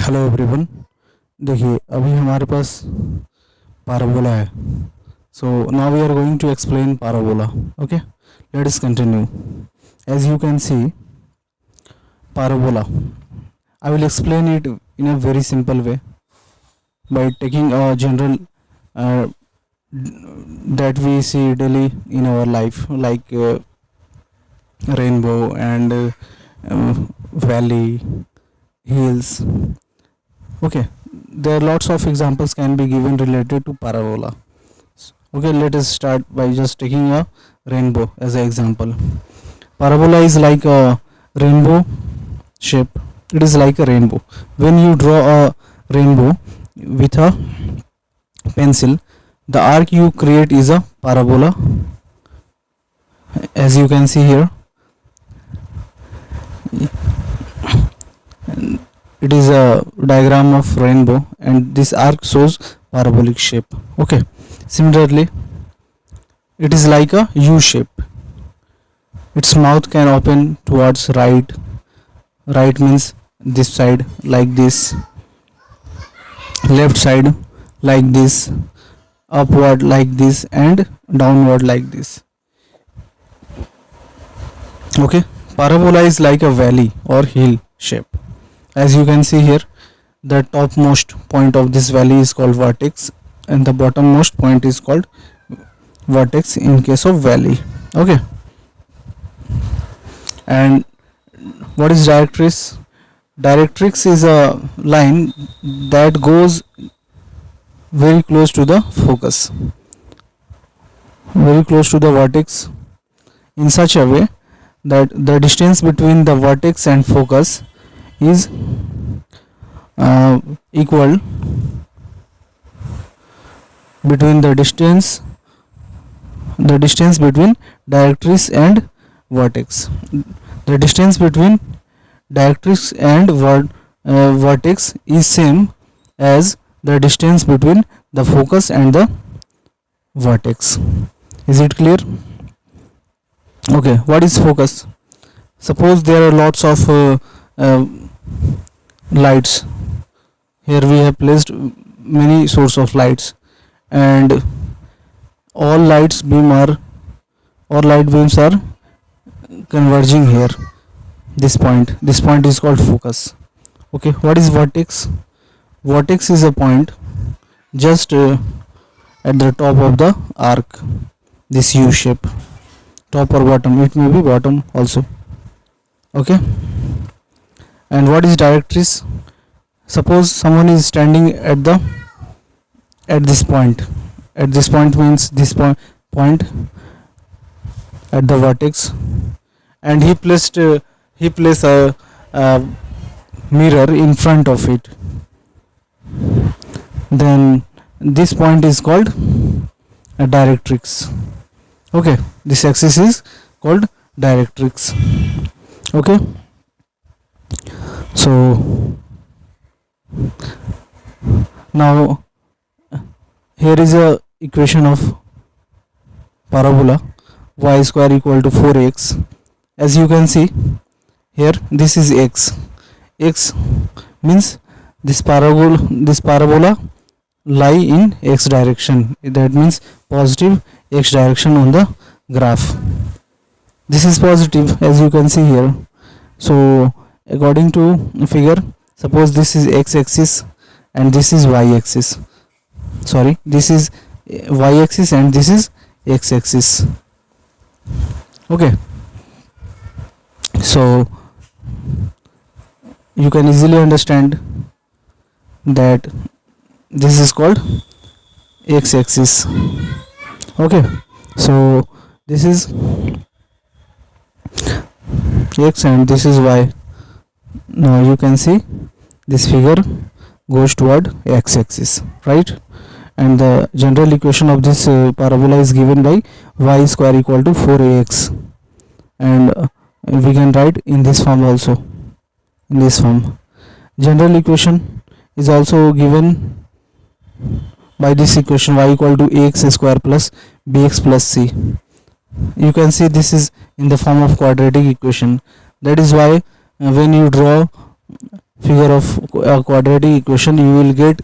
Hello everyone. देखिए अभी हमारे पास parabola है. So now we are going to explain parabola. Okay, let us continue. As you can see, parabola, I will explain it in a very simple way by taking a general uh, that we see daily in our life, like rainbow and valley, hills. Okay, there are lots of examples can be given related to parabola. Okay, let us start by just taking a rainbow as an example. Parabola is like a rainbow shape. It is like a rainbow. When you draw a rainbow with a pencil, the arc you create is a parabola. As you can see here, it is a diagram of rainbow and this arc shows parabolic shape. Okay, similarly it is like a U shape. Its mouth can open towards right. Right means this side like this, left side like this, upward like this, and downward like this. Okay, parabola is like a valley or hill shape. As you can see here, the topmost point of this valley is called vertex and the bottommost point is called vertex in case of valley. Okay, and what is directrix? Directrix is a line that goes very close to the focus, very close to the vertex, in such a way that the distance between the vertex and focus is equal between the distance between directrix and vertex. The distance between directrix and vertex is same as the distance between the focus and the vertex. Is it clear? Okay, what is focus? Suppose there are lots of lights. Here we have placed many source of lights and all light beams are converging here. This point is called focus. Okay, what is vertex? Vertex is a point just at the top of the arc, this U shape, top or bottom, it may be bottom also. Okay, and what is directrix? Suppose someone is standing at this point. At this point means this point at the vertex, and he placed a mirror in front of it. Then this point is called a directrix. Okay, this axis is called directrix. Okay, so now here is a equation of parabola, y square equal to 4x. As you can see here, this is x. X means this parabola lie in x direction. That means positive x direction on the graph. This is positive, as you can see here. So according to figure, suppose this is x axis and this is y axis. Sorry, this is y axis and this is x axis. Okay, so you can easily understand that this is called x axis. Okay, so this is x and this is y. Now you can see this figure goes toward x axis, right? And the general equation of this parabola is given by y square equal to 4ax, and we can write in this form also. In this form, general equation is also given by this equation, y equal to ax square plus bx plus c. You can see this is in the form of quadratic equation. That is why when you draw figure of a quadratic equation, you will get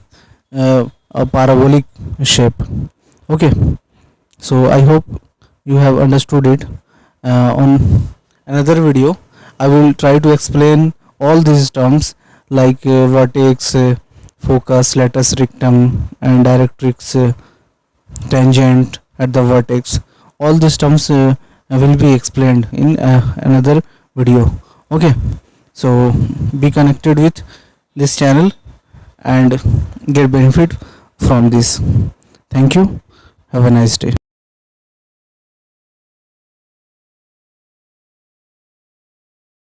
a parabolic shape. Okay, so I hope you have understood it. On another video I will try to explain all these terms like vertex, focus, latus rectum, and directrix, tangent at the vertex. All these terms will be explained in another video. Okay, so be connected with this channel and get benefit from this. Thank you. Have a nice day.